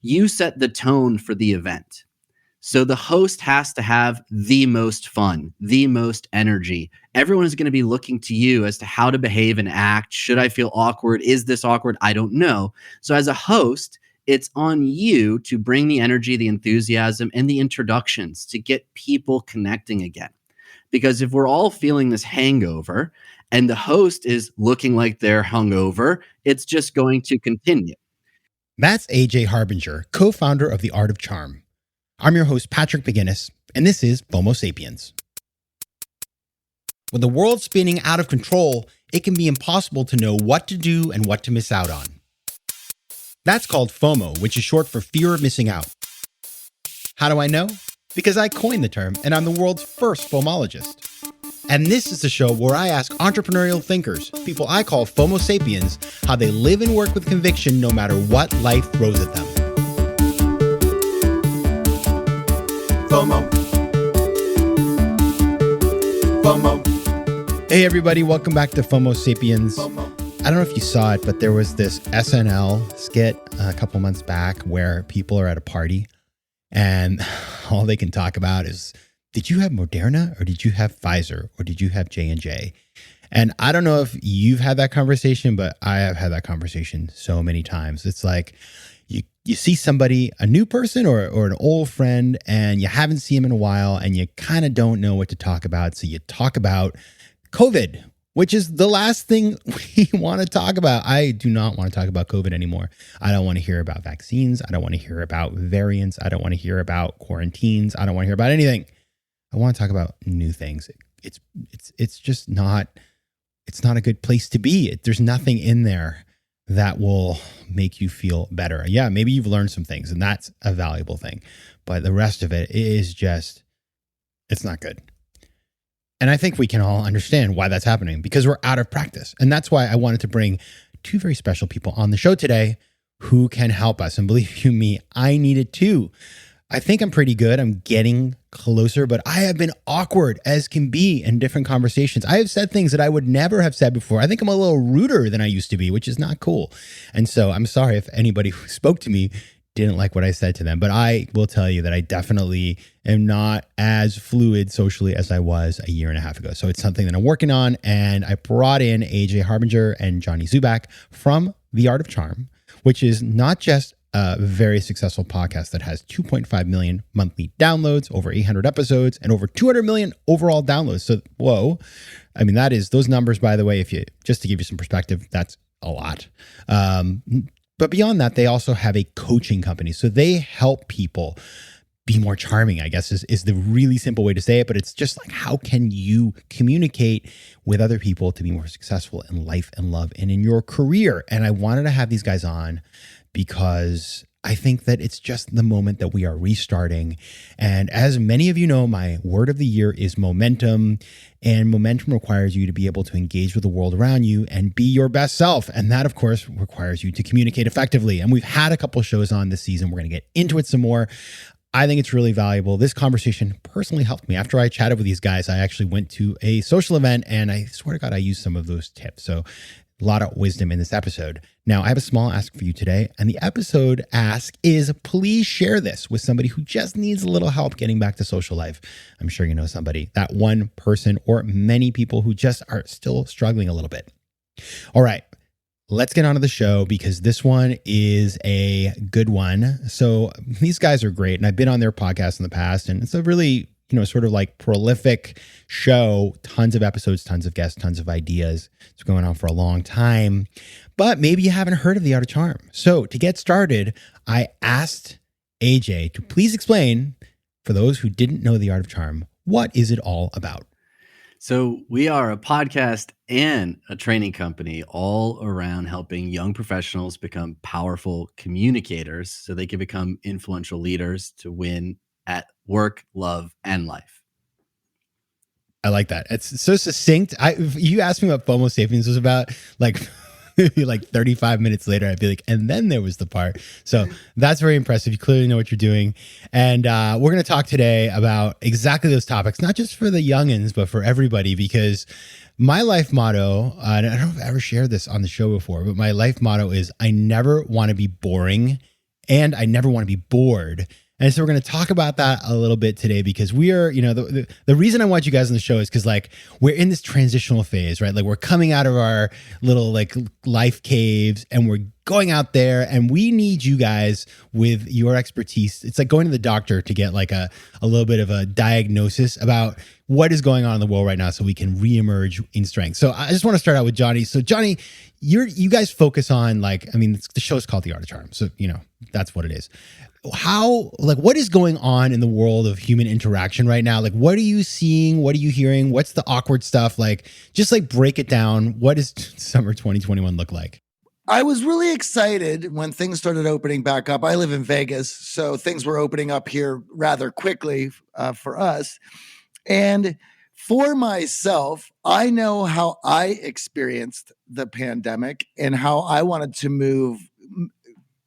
You set the tone for the event. So the host has to have the most fun, the most energy. Everyone is going to be looking to you as to how to behave and act. Should I feel awkward? Is this awkward? I don't know. So as a host, it's on you to bring the energy, the enthusiasm, and the introductions to get people connecting again. Because if we're all feeling this hangover and the host is looking like they're hungover, it's just going to continue. That's AJ Harbinger, co-founder of The Art of Charm. I'm your host, Patrick McGinnis, and this is FOMO Sapiens. With the world spinning out of control, it can be impossible to know what to do and what to miss out on. That's called FOMO, which is short for fear of missing out. How do I know? Because I coined the term, and I'm the world's first FOMologist. And this is the show where I ask entrepreneurial thinkers, people I call FOMO Sapiens, how they live and work with conviction no matter what life throws at them. FOMO. FOMO. Hey everybody, welcome back to FOMO Sapiens. I don't know if you saw it, but there was this SNL skit a couple months back where people are at a party and all they can talk about is, did you have Moderna or did you have Pfizer or did you have J&J? And I don't know if you've had that conversation, but I have had that conversation so many times. It's like you see somebody, a new person or an old friend, and you haven't seen him in a while and you kind of don't know what to talk about. So you talk about COVID, which is the last thing we want to talk about. I do not want to talk about COVID anymore. I don't want to hear about vaccines. I don't want to hear about variants. I don't want to hear about quarantines. I don't want to hear about anything. I want to talk about new things. It's just not, it's not a good place to be. There's nothing in there that will make you feel better. Yeah, maybe you've learned some things and that's a valuable thing, but the rest of it is just, it's not good. And I think we can all understand why that's happening because we're out of practice. And that's why I wanted to bring two very special people on the show today who can help us. And believe you me, I need it too. I think I'm pretty good. I'm getting closer, but I have been awkward as can be in different conversations. I have said things that I would never have said before. I think I'm a little ruder than I used to be, which is not cool. And so I'm sorry if anybody who spoke to me didn't like what I said to them, but I will tell you that I definitely am not as fluid socially as I was a year and a half ago. So it's something that I'm working on. And I brought in AJ Harbinger and Johnny Dzubak from The Art of Charm, which is not just a very successful podcast that has 2.5 million monthly downloads, over 800 episodes, and over 200 million overall downloads. So, whoa. I mean, that is, those numbers, by the way, if you, just to give you some perspective, that's a lot. But beyond that, they also have a coaching company. So they help people be more charming, I guess is the really simple way to say it. But it's just like, how can you communicate with other people to be more successful in life and love and in your career? And I wanted to have these guys on because I think that it's just the moment that we are restarting. And as many of you know, my word of the year is momentum. And momentum requires you to be able to engage with the world around you and be your best self. And that, of course, requires you to communicate effectively. And we've had a couple of shows on this season. We're going to get into it some more. I think it's really valuable. This conversation personally helped me. After I chatted with these guys, I actually went to a social event and I swear to God, I used some of those tips. So a lot of wisdom in this episode. Now, I have a small ask for you today, and the episode ask is please share this with somebody who just needs a little help getting back to social life. I'm sure you know somebody, that one person or many people who just are still struggling a little bit. All right, let's get on to the show because this one is a good one. So these guys are great, and I've been on their podcast in the past, and it's a really, sort of like prolific show, tons of episodes, tons of guests, tons of ideas. It's going on for a long time, but maybe you haven't heard of The Art of Charm. So to get started, I asked AJ to please explain, for those who didn't know The Art of Charm, what is it all about? So we are a podcast and a training company all around helping young professionals become powerful communicators so they can become influential leaders to win at work, love, and life. I like that. It's so succinct. You asked me what FOMO Sapiens was about, like 35 minutes later, I'd be like, and then there was the part. So that's very impressive. You clearly know what you're doing. And we're going to talk today about exactly those topics, not just for the youngins, but for everybody, because my life motto, and I don't know if I've ever shared this on the show before, but my life motto is I never want to be boring and I never want to be bored. And so we're going to talk about that a little bit today, because we are, the reason I want you guys on the show is because like we're in this transitional phase, right? Like we're coming out of our little like life caves and we're going out there, and we need you guys with your expertise. It's like going to the doctor to get like a little bit of a diagnosis about what is going on in the world right now so we can reemerge in strength. So I just want to start out with Johnny. So Johnny, you guys focus on like, I mean, the show's called The Art of Charm. So, that's what it is. What is going on in the world of human interaction right now? Like, what are you seeing? What are you hearing? What's the awkward stuff? Like, just like break it down. What does summer 2021 look like? I was really excited when things started opening back up. I live in Vegas, so things were opening up here rather quickly for us. And for myself, I know how I experienced the pandemic and how I wanted to move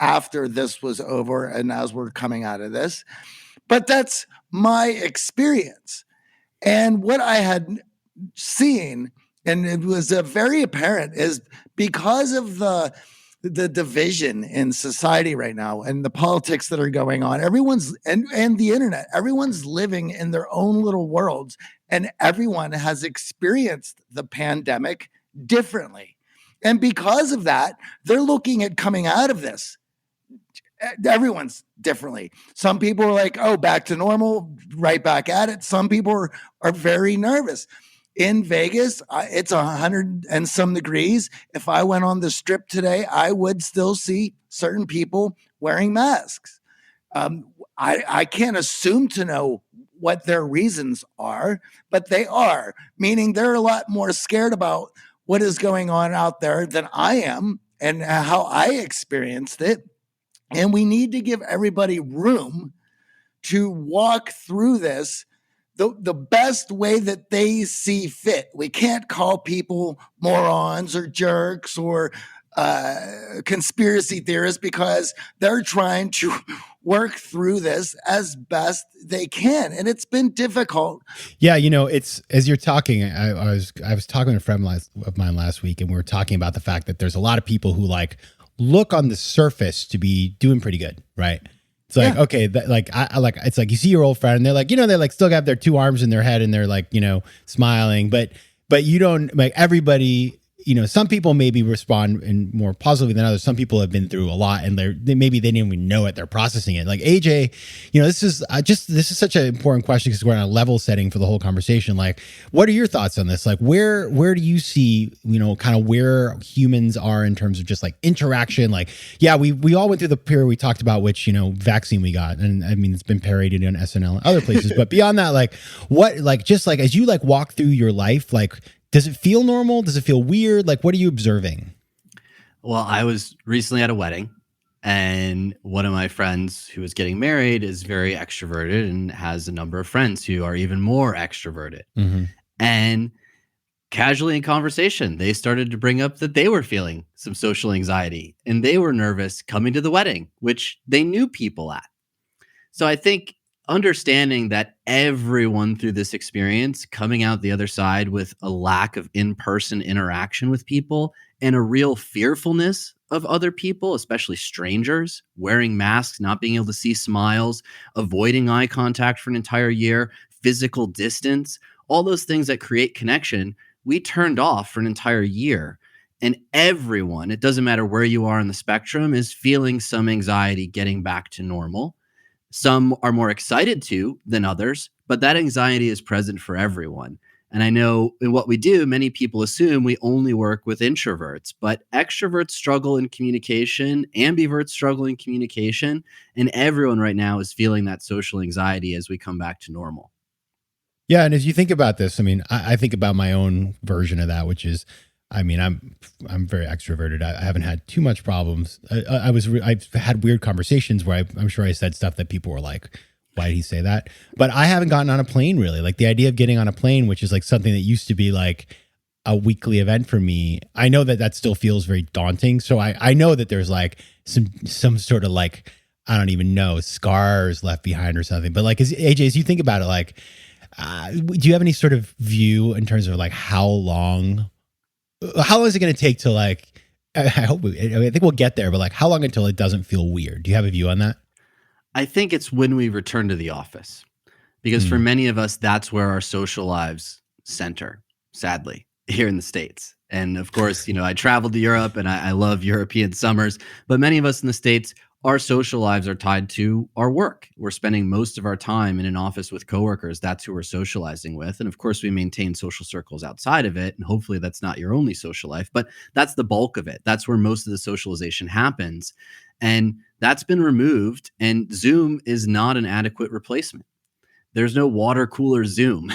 after this was over and as we're coming out of this. But that's my experience. And what I had seen, and it was very apparent, is because of the division in society right now and the politics that are going on, everyone's and the internet, everyone's living in their own little worlds, and everyone has experienced the pandemic differently. And because of that, they're looking at coming out of this. Everyone's differently. Some people are like, oh, back to normal, right back at it. Some people are very nervous. In Vegas, it's 100 and some degrees. If I went on the strip today, I would still see certain people wearing masks. I can't assume to know what their reasons are, but they are, meaning they're a lot more scared about what is going on out there than I am and how I experienced it. And we need to give everybody room to walk through this the best way that they see fit. We can't call people morons or jerks or conspiracy theorists, because they're trying to work through this as best they can. And it's been difficult. Yeah. It's, as you're talking, I was talking to a friend of mine last week, and we were talking about the fact that there's a lot of people who like look on the surface to be doing pretty good, right? It's like, yeah. Okay, it's like you see your old friend and they're like, they like still have their two arms in their head and they're like, smiling, but you don't, like, everybody, some people maybe respond in more positively than others. Some people have been through a lot and maybe they didn't even know it. They're processing it. Like AJ, this is such an important question because we're on a level setting for the whole conversation. Like, what are your thoughts on this? Like, where do you see, kind of where humans are in terms of just like interaction? Like, yeah, we all went through the period we talked about, which, vaccine we got. And I mean, it's been paraded on SNL and other places, but beyond that, like what, like, just like, as you like walk through your life, like, does it feel normal? Does it feel weird? Like, what are you observing? Well, I was recently at a wedding, and one of my friends who was getting married is very extroverted and has a number of friends who are even more extroverted. Mm-hmm. And casually in conversation, they started to bring up that they were feeling some social anxiety and they were nervous coming to the wedding, which they knew people at. So I think understanding that everyone through this experience coming out the other side with a lack of in-person interaction with people and a real fearfulness of other people, especially strangers, wearing masks, not being able to see smiles, avoiding eye contact for an entire year, physical distance, all those things that create connection, we turned off for an entire year. And everyone, it doesn't matter where you are on the spectrum, is feeling some anxiety getting back to normal. Some are more excited to than others, but that anxiety is present for everyone. And I know in what we do, many people assume we only work with introverts, but extroverts struggle in communication, ambiverts struggle in communication, and everyone right now is feeling that social anxiety as we come back to normal. Yeah, and as you think about this, I mean, I think about my own version of that, which is, I mean, I'm very extroverted. I haven't had too much problems. I've had weird conversations where I'm sure I said stuff that people were like, why did he say that? But I haven't gotten on a plane really. Like the idea of getting on a plane, which is like something that used to be like a weekly event for me. I know that still feels very daunting. So I know that there's like some sort of like, I don't even know, scars left behind or something. But like, as you think about it, like, do you have any sort of view in terms of like how long is it going to take to like I hope I think we'll get there, but like, how long until it doesn't feel weird? Do you have a view on that? I think it's when we return to the office, because for many of us, that's where our social lives center, sadly, here in the States. And of course, I traveled to Europe and I love European summers, but many of us in the States, our social lives are tied to our work. We're spending most of our time in an office with coworkers. That's who we're socializing with. And of course, we maintain social circles outside of it. And hopefully that's not your only social life, but that's the bulk of it. That's where most of the socialization happens. And that's been removed. And Zoom is not an adequate replacement. There's no water cooler Zoom.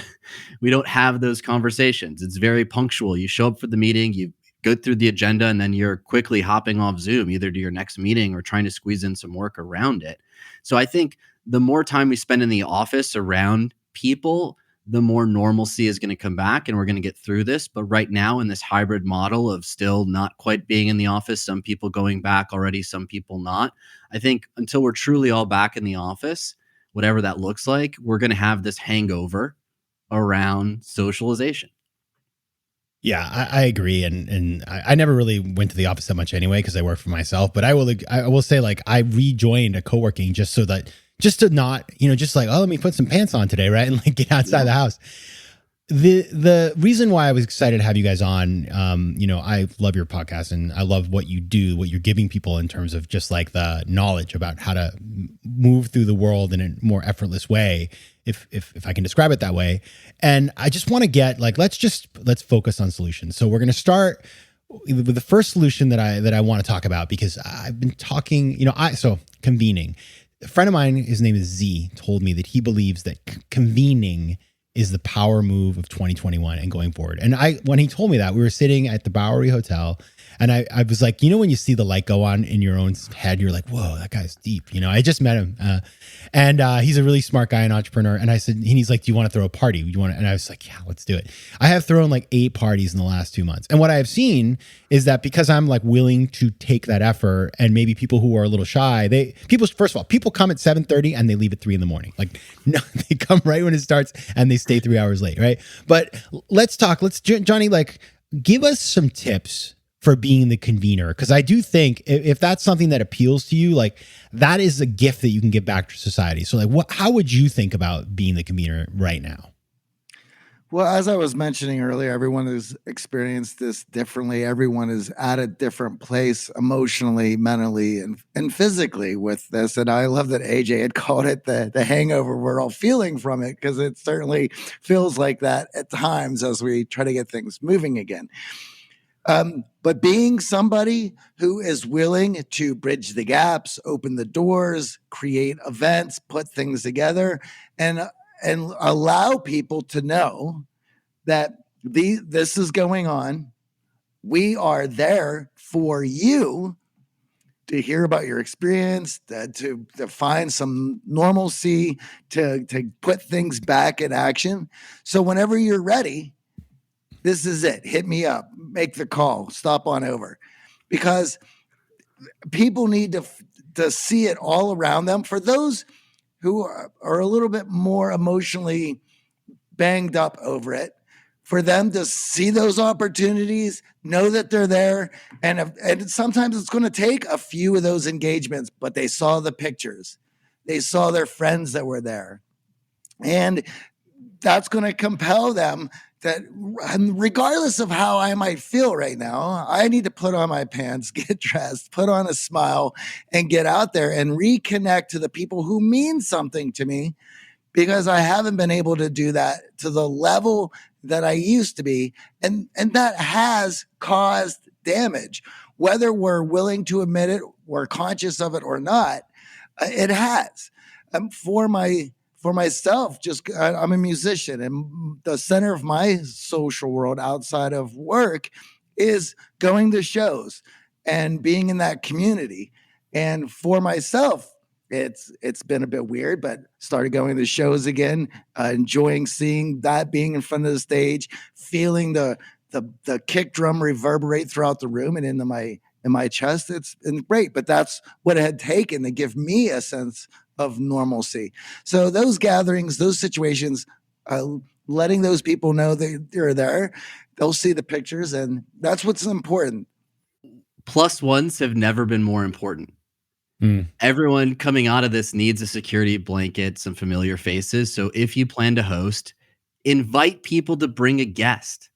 We don't have those conversations. It's very punctual. You show up for the meeting, you go through the agenda, and then you're quickly hopping off Zoom, either to your next meeting or trying to squeeze in some work around it. So I think the more time we spend in the office around people, the more normalcy is going to come back and we're going to get through this. But right now, in this hybrid model of still not quite being in the office, some people going back already, some people not, I think until we're truly all back in the office, whatever that looks like, we're going to have this hangover around socialization. Yeah, I agree. And I never really went to the office that much anyway, because I work for myself. But I will say, like, I rejoined a co-working just to not, just like, oh, let me put some pants on today, right? And like get outside the house. The reason why I was excited to have you guys on, I love your podcast and I love what you do, what you're giving people in terms of just like the knowledge about how to move through the world in a more effortless way, if I can describe it that way. And I just want to get like, let's focus on solutions. So we're going to start with the first solution that I want to talk about, because I've been talking, so convening. A friend of mine, his name is Z, told me that he believes that convening is the power move of 2021 and going forward. And when he told me that, we were sitting at the Bowery Hotel, and I was like, when you see the light go on in your own head, you're like, whoa, that guy's deep. I just met him. And he's a really smart guy, an entrepreneur. And I said, and he's like, do you want to throw a party? And I was like, yeah, let's do it. I have thrown like 8 parties in the last 2 months. And what I have seen is that because I'm like willing to take that effort, and maybe people who are a little shy, first of all, people come at 7:30 and they leave at 3 a.m. Like, no, they come right when it starts and they stay 3 hours late. Right. But Johnny, like, give us some tips for being the convener. Because I do think if that's something that appeals to you, like that is a gift that you can give back to society. So like, how would you think about being the convener right now? Well, as I was mentioning earlier, everyone has experienced this differently. Everyone is at a different place emotionally, mentally, and physically with this. And I love that AJ had called it the hangover we're all feeling from it, because it certainly feels like that at times as we try to get things moving again. But being somebody who is willing to bridge the gaps, open the doors, create events, put things together, and allow people to know that this is going on. We are there for you to hear about your experience, to find some normalcy, to put things back in action. So whenever you're ready, this is it. Hit me up, make the call, stop on over, because people need to see it all around them. For those who are a little bit more emotionally banged up over it, for them to see those opportunities, know that they're there. And sometimes it's going to take a few of those engagements, but they saw the pictures. They saw their friends that were there. And that's going to compel them that regardless of how I might feel right now, I need to put on my pants, get dressed, put on a smile, and get out there and reconnect to the people who mean something to me, because I haven't been able to do that to the level that I used to be. And that has caused damage. Whether we're willing to admit it, we're conscious of it or not, it has. For myself, I'm a musician, and the center of my social world outside of work is going to shows and being in that community. And for myself, it's been a bit weird, but started going to shows again, enjoying seeing that, being in front of the stage, feeling the kick drum reverberate throughout the room and in my chest. It's been great, but that's what it had taken to give me a sense of normalcy. So those gatherings, those situations, letting those people know they're there, they'll see the pictures, and that's what's important. Plus ones have never been more important. Everyone coming out of this needs a security blanket, some familiar faces. So if you plan to host, invite people to bring a guest.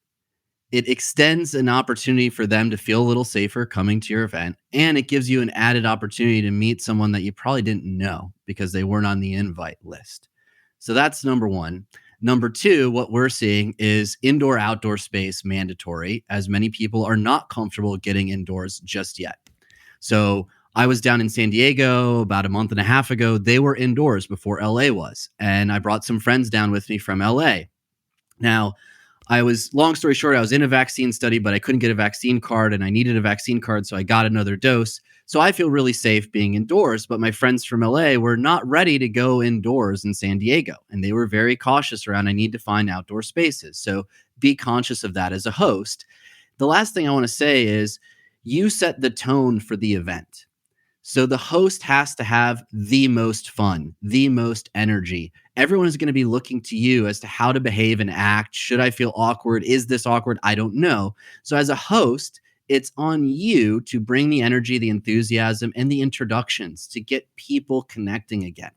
It extends an opportunity for them to feel a little safer coming to your event, and it gives you an added opportunity to meet someone that you probably didn't know because they weren't on the invite list. So that's number one. Number two, what we're seeing is indoor-outdoor space mandatory, as many people are not comfortable getting indoors just yet. So I was down in San Diego about a month and a half ago. They were indoors before LA was, and I brought some friends down with me from LA. Now, long story short, I was in a vaccine study, but I couldn't get a vaccine card and I needed a vaccine card. So I got another dose. So I feel really safe being indoors, but my friends from LA were not ready to go indoors in San Diego. And they were very cautious around, I need to find outdoor spaces. So be conscious of that as a host. The last thing I want to say is you set the tone for the event. So the host has to have the most fun, the most energy. Everyone is going to be looking to you as to how to behave and act. Should I feel awkward? Is this awkward? I don't know. So as a host, it's on you to bring the energy, the enthusiasm, and the introductions to get people connecting again.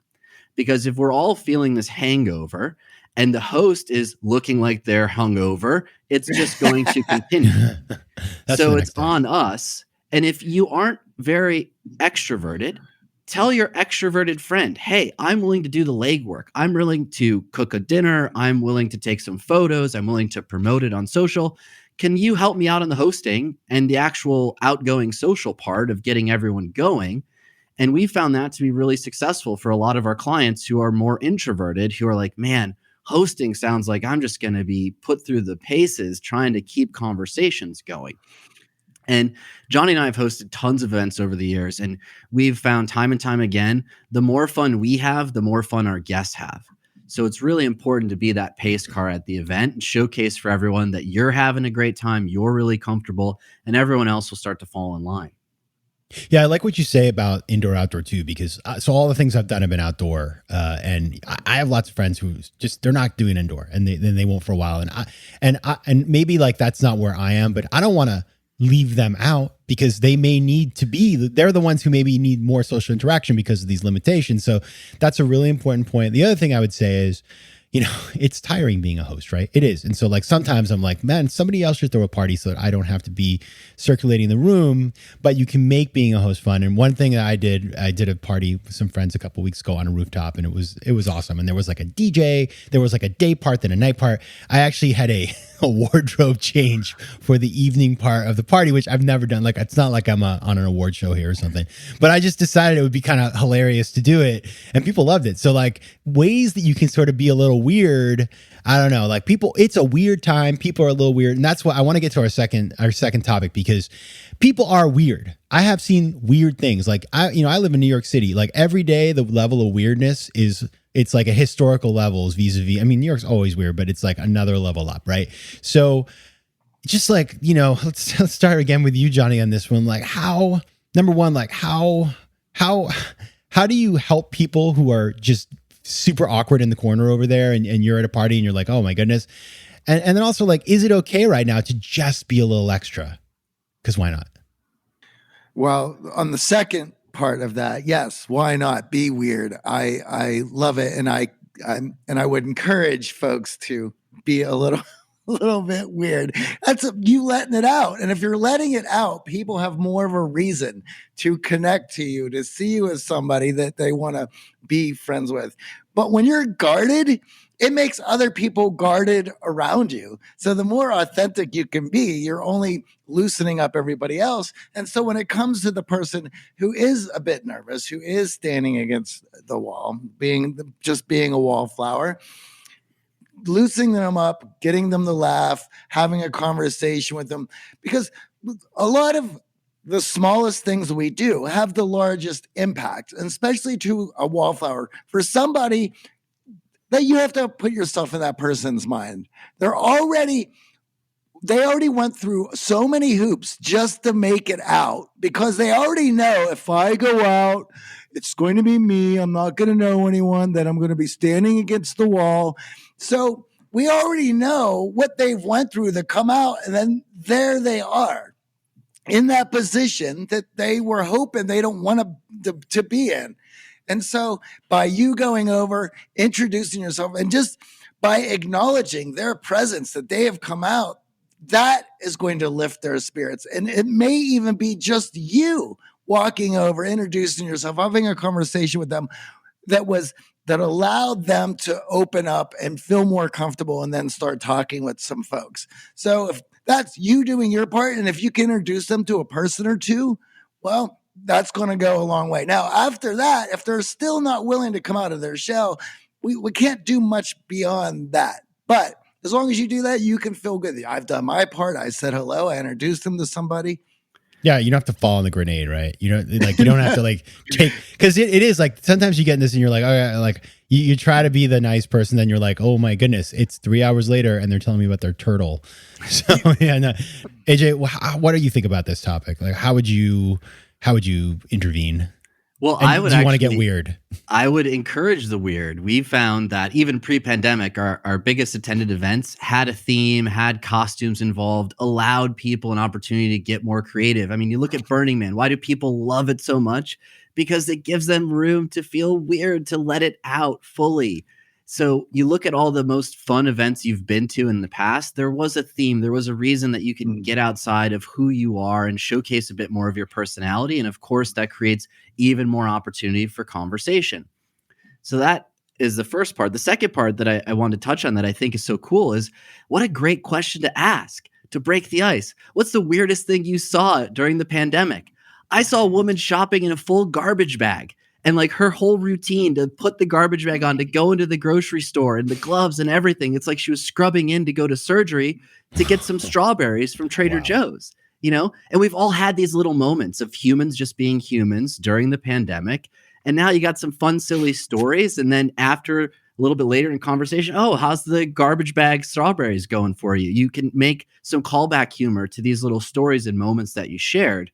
Because if we're all feeling this hangover and the host is looking like they're hungover, it's just going to continue. So it's on us. And if you aren't very extroverted, tell your extroverted friend, hey, I'm willing to do the legwork. I'm willing to cook a dinner. I'm willing to take some photos. I'm willing to promote it on social. Can you help me out on the hosting and the actual outgoing social part of getting everyone going? And we found that to be really successful for a lot of our clients who are more introverted, who are like, man, hosting sounds like I'm just going to be put through the paces trying to keep conversations going. And Johnny and I have hosted tons of events over the years, and we've found time and time again, the more fun we have, the more fun our guests have. So it's really important to be that pace car at the event and showcase for everyone that you're having a great time, you're really comfortable, and everyone else will start to fall in line. Yeah, I like what you say about indoor outdoor too, because so all the things I've done have been outdoor, and I have lots of friends who just they're not doing indoor, and they won't for a while, and maybe like that's not where I am, but I don't want to leave them out because they may need to be, they're the ones who maybe need more social interaction because of these limitations. So that's a really important point. The other thing I would say is, it's tiring being a host, right? It is. And so like sometimes I'm like, man, somebody else should throw a party so that I don't have to be circulating the room, but you can make being a host fun. And one thing that I did a party with some friends a couple of weeks ago on a rooftop, and it was awesome. And there was like a DJ, there was like a day part, then a night part. I actually had a wardrobe change for the evening part of the party, which I've never done. Like, it's not like I'm on an award show here or something, but I just decided it would be kind of hilarious to do it. And people loved it. So like ways that you can sort of be a little weird. I don't know, like people, it's a weird time. People are a little weird. And that's why I want to get to our second topic, because people are weird. I have seen weird things. Like I live in New York City. Like every day, the level of weirdness it's like a historical levels vis-a-vis. I mean, New York's always weird, but it's like another level up, right? So just like, let's start again with you, Johnny, on this one. Like number one, like how do you help people who are just super awkward in the corner over there and you're at a party and you're like, oh my goodness. And then also like, is it okay right now to just be a little extra? Because why not? Well, on the second part of that, yes, why not be weird? I love it, and I would encourage folks to be a little bit weird. That's you letting it out, and if you're letting it out, people have more of a reason to connect to you, to see you as somebody that they want to be friends with. But when you're guarded, it makes other people guarded around you. So the more authentic you can be, you're only loosening up everybody else. And so when it comes to the person who is a bit nervous, who is standing against the wall, being a wallflower, loosening them up, getting them to laugh, having a conversation with them, because a lot of the smallest things we do have the largest impact, and especially to a wallflower. For somebody, that you have to put yourself in that person's mind. They already went through so many hoops just to make it out, because they already know if I go out, it's going to be me. I'm not going to know anyone, that I'm going to be standing against the wall. So we already know what they've went through to come out, and then there they are. in that position that they were hoping they don't want to be in. And so by you going over, introducing yourself, and just by acknowledging their presence, that they have come out, that is going to lift their spirits. And it may even be just you walking over, introducing yourself, having a conversation with them that allowed them to open up and feel more comfortable and then start talking with some folks. So if that's you doing your part, and if you can introduce them to a person or two, well, that's going to go a long way. Now, after that, if they're still not willing to come out of their shell, we can't do much beyond that. But as long as you do that, you can feel good. I've done my part. I said hello. I introduced them to somebody. Yeah, you don't have to fall on the grenade, right? You know, like you don't have to like take, because it is like sometimes you get in this and you're like, okay, like you try to be the nice person, then you're like, oh my goodness, it's 3 hours later and they're telling me about their turtle. So yeah, no. AJ, what do you think about this topic? Like, how would you intervene? Well, and I would want to get weird. I would encourage the weird. We found that even pre-pandemic, our biggest attended events had a theme, had costumes involved, allowed people an opportunity to get more creative. I mean, you look at Burning Man. Why do people love it so much? Because it gives them room to feel weird, to let it out fully. So you look at all the most fun events you've been to in the past, there was a theme, there was a reason that you can get outside of who you are and showcase a bit more of your personality. And of course, that creates even more opportunity for conversation. So that is the first part. The second part that I want to touch on that I think is so cool is, what a great question to ask to break the ice. What's the weirdest thing you saw during the pandemic? I saw a woman shopping in a full garbage bag. And like her whole routine to put the garbage bag on, to go into the grocery store and the gloves and everything. It's like she was scrubbing in to go to surgery to get some strawberries from Trader Joe's, you know? And we've all had these little moments of humans just being humans during the pandemic. And now you got some fun, silly stories. And then after a little bit later in conversation, oh, how's the garbage bag strawberries going for you? You can make some callback humor to these little stories and moments that you shared.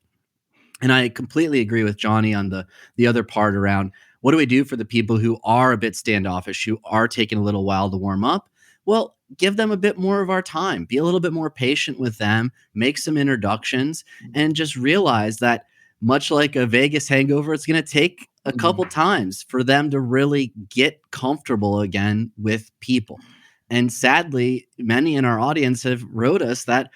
And I completely agree with Johnny on the other part around, what do we do for the people who are a bit standoffish, who are taking a little while to warm up? Well, give them a bit more of our time. Be a little bit more patient with them. Make some introductions, and just realize that much like a Vegas hangover, it's going to take a couple times for them to really get comfortable again with people. And sadly, many in our audience have wrote us that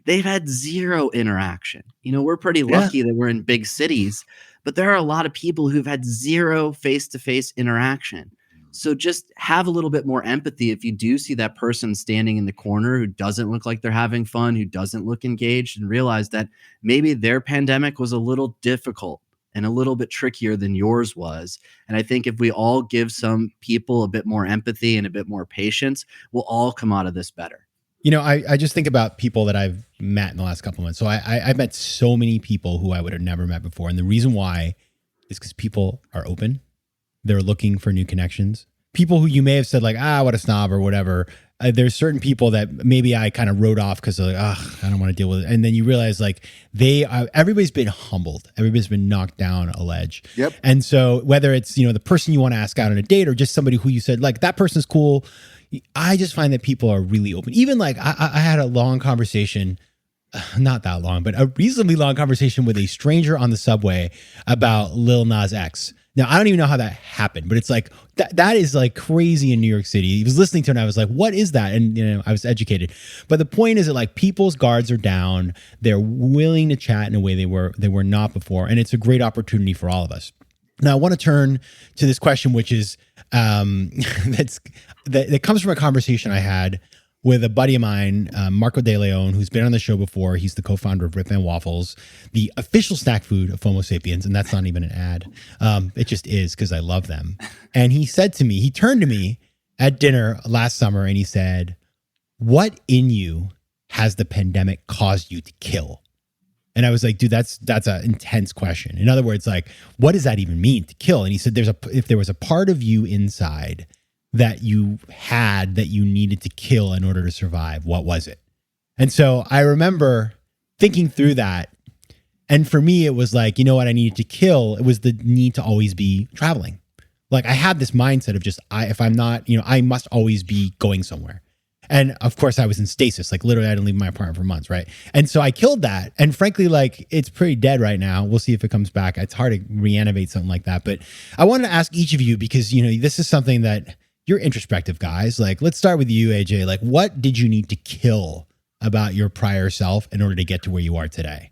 they've had zero interaction. You know, we're pretty lucky that we're in big cities, but there are a lot of people who've had zero face-to-face interaction. So just have a little bit more empathy if you do see that person standing in the corner who doesn't look like they're having fun, who doesn't look engaged, and realize that maybe their pandemic was a little difficult and a little bit trickier than yours was. And I think if we all give some people a bit more empathy and a bit more patience, we'll all come out of this better. You know, I just think about people that I've met in the last couple of months. So I've met so many people who I would have never met before. And the reason why is because people are open. They're looking for new connections. People who you may have said like, what a snob or whatever. There's certain people that maybe I kind of wrote off because they're like, I don't want to deal with it. And then you realize like everybody's been humbled. Everybody's been knocked down a ledge. Yep. And so whether it's, you know, the person you want to ask out on a date or just somebody who you said like, that person's cool. I just find that people are really open. Even like I had a long conversation, not that long, but a reasonably long conversation with a stranger on the subway about Lil Nas X. Now, I don't even know how that happened, but it's like, that is like crazy in New York City. He was listening to it and I was like, what is that? And, you know, I was educated. But the point is that like people's guards are down. They're willing to chat in a way they were not before. And it's a great opportunity for all of us. Now, I want to turn to this question, which is that comes from a conversation I had with a buddy of mine, Marco De Leon, who's been on the show before. He's the co-founder of Rip Van Waffles, the official snack food of FOMO Sapiens. And that's not even an ad. It just is because I love them. And he said to me, he turned to me at dinner last summer and he said, what in you has the pandemic caused you to kill? And I was like, dude, that's an intense question. In other words, like, what does that even mean, to kill? And he said, if there was a part of you inside that you had that you needed to kill in order to survive, what was it? And so I remember thinking through that. And for me, it was like, you know what I needed to kill? It was the need to always be traveling. Like I had this mindset of just, if I'm not, you know, I must always be going somewhere. And of course I was in stasis, like literally I didn't leave my apartment for months. Right. And so I killed that. And frankly, like it's pretty dead right now. We'll see if it comes back. It's hard to reanimate something like that. But I wanted to ask each of you, because, you know, this is something that you're introspective guys. Like, let's start with you, AJ. Like, what did you need to kill about your prior self in order to get to where you are today?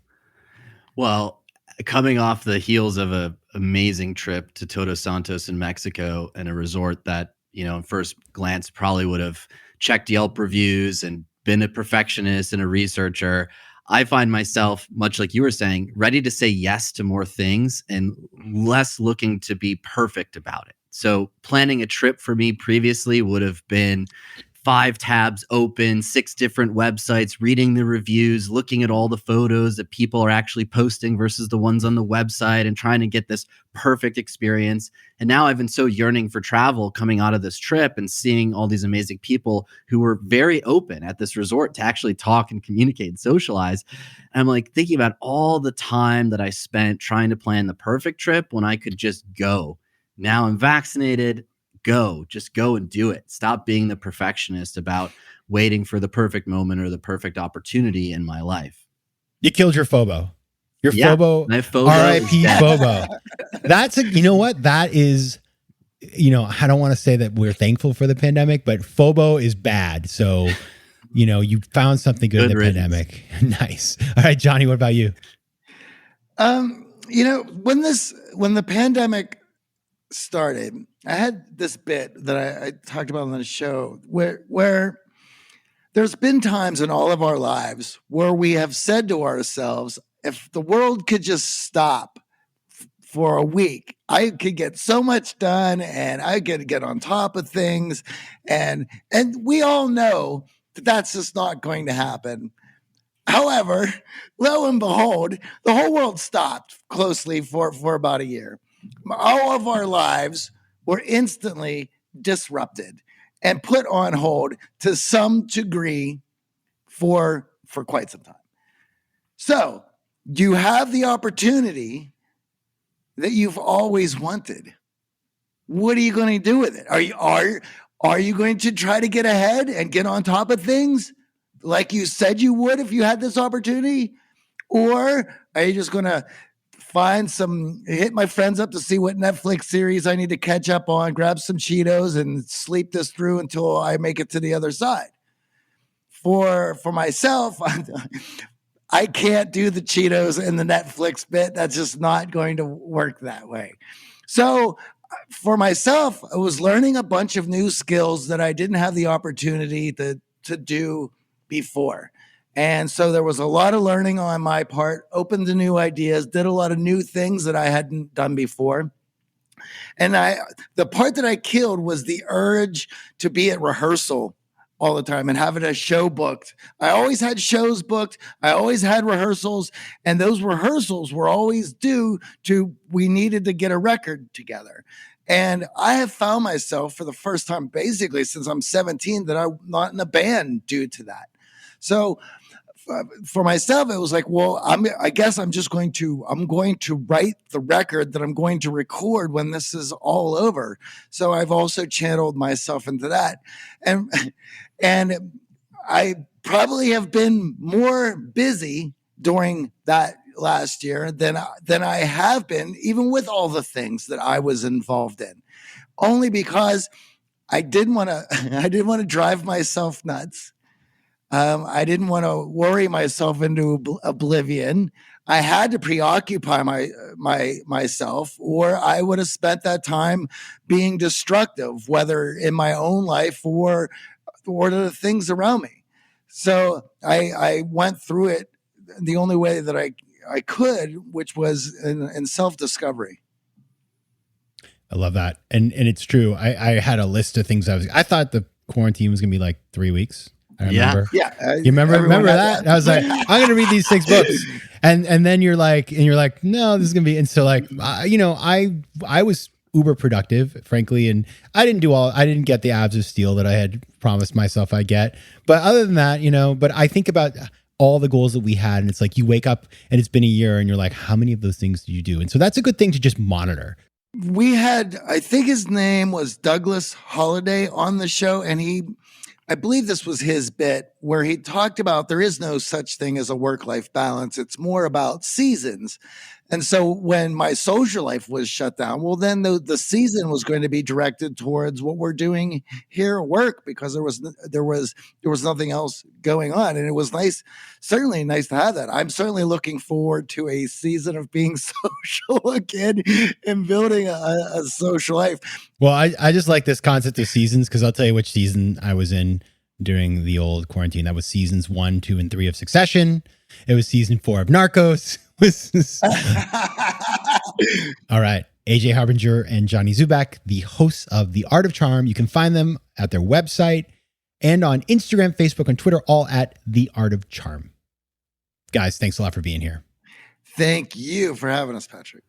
Well, coming off the heels of an amazing trip to Todos Santos in Mexico, and a resort that, you know, at first glance probably would have checked Yelp reviews and been a perfectionist and a researcher, I find myself, much like you were saying, ready to say yes to more things and less looking to be perfect about it. So planning a trip for me previously would have been 5 tabs open, 6 different websites, reading the reviews, looking at all the photos that people are actually posting versus the ones on the website, and trying to get this perfect experience. And now I've been so yearning for travel coming out of this trip and seeing all these amazing people who were very open at this resort to actually talk and communicate and socialize. And I'm like thinking about all the time that I spent trying to plan the perfect trip when I could just go. Now I'm vaccinated. Just go and do it. Stop being the perfectionist about waiting for the perfect moment or the perfect opportunity in my life. You killed your FOMO. Your Yeah, FOMO, my FOMO RIP is dead. FOMO. That's you know what? That is, you know, I don't want to say that we're thankful for the pandemic, but FOMO is bad. So, you know, you found something good in the pandemic. Nice. All right, Johnny, what about you? You know, when the pandemic started, I had this bit that I talked about on the show where there's been times in all of our lives where we have said to ourselves, if the world could just stop for a week, I could get so much done and I could get on top of things. And we all know that that's just not going to happen. However, lo and behold, the whole world stopped closely for about a year. All of our lives were instantly disrupted and put on hold to some degree for quite some time. So you have the opportunity that you've always wanted. What are you going to do with it? Are you going to try to get ahead and get on top of things like you said you would if you had this opportunity? Or are you just going to hit my friends up to see what Netflix series I need to catch up on, grab some Cheetos and sleep this through until I make it to the other side? For myself, I can't do the Cheetos and the Netflix bit. That's just not going to work that way. So for myself, I was learning a bunch of new skills that I didn't have the opportunity to do before. And so there was a lot of learning on my part, opened to new ideas, did a lot of new things that I hadn't done before. And the part that I killed was the urge to be at rehearsal all the time and having a show booked. I always had shows booked. I always had rehearsals. And those rehearsals were always due to, we needed to get a record together. And I have found myself for the first time, basically since I'm 17, that I'm not in a band due to that. So for myself, it was like, well, I guess I'm going to write the record that I'm going to record when this is all over. So I've also channeled myself into that. And I probably have been more busy during that last year than I have been, even with all the things that I was involved in, only because I didn't want to drive myself nuts. I didn't want to worry myself into oblivion. I had to preoccupy myself, or I would have spent that time being destructive, whether in my own life or the things around me. So I went through it the only way that I could, which was in self-discovery. I love that. And it's true. I had a list of things I thought the quarantine was going to be like 3 weeks. I remember. Yeah. You remember that? I was like, I'm going to read these 6 books. And then you're like, no, this is going to be. And so like, I was uber productive, frankly. And I didn't get the abs of steel that I had promised myself I'd get. But other than that, but I think about all the goals that we had, and it's like, you wake up and it's been a year and you're like, how many of those things did you do? And so that's a good thing to just monitor. We had, I think his name was Douglas Holliday on the show, and I believe this was his bit where he talked about there is no such thing as a work-life balance. It's more about seasons. And so when my social life was shut down, well, then the season was going to be directed towards what we're doing here at work, because there was nothing else going on. And it was nice, certainly nice to have that. I'm certainly looking forward to a season of being social again and building a social life. Well, I just like this concept of seasons, because I'll tell you which season I was in during the old quarantine. That was seasons 1, 2, and 3 of Succession. It was season 4 of Narcos. All right. AJ Harbinger and Johnny Dzubak, the hosts of The Art of Charm. You can find them at their website and on Instagram, Facebook, and Twitter, all at The Art of Charm. Guys, thanks a lot for being here. Thank you for having us, Patrick.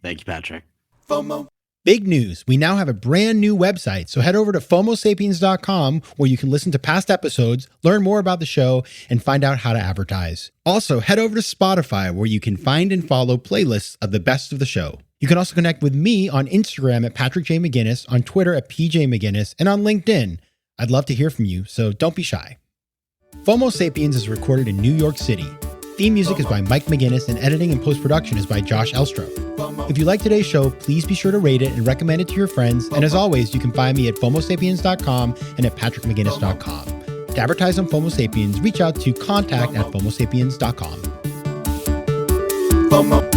Thank you, Patrick. FOMO. Big news. We now have a brand new website. So head over to FOMOSapiens.com, where you can listen to past episodes, learn more about the show, and find out how to advertise. Also, head over to Spotify, where you can find and follow playlists of the best of the show. You can also connect with me on Instagram at Patrick J. McGinnis, on Twitter at PJ McGinnis, and on LinkedIn. I'd love to hear from you, so don't be shy. FOMO Sapiens is recorded in New York City. Theme music is by Mike McGinnis, and editing and post-production is by Josh Elstrom. If you like today's show, please be sure to rate it and recommend it to your friends. And as always, you can find me at FOMOSapiens.com and at PatrickMcGinnis.com. To advertise on FOMO Sapiens, reach out to contact@FOMOSapiens.com. FOMO.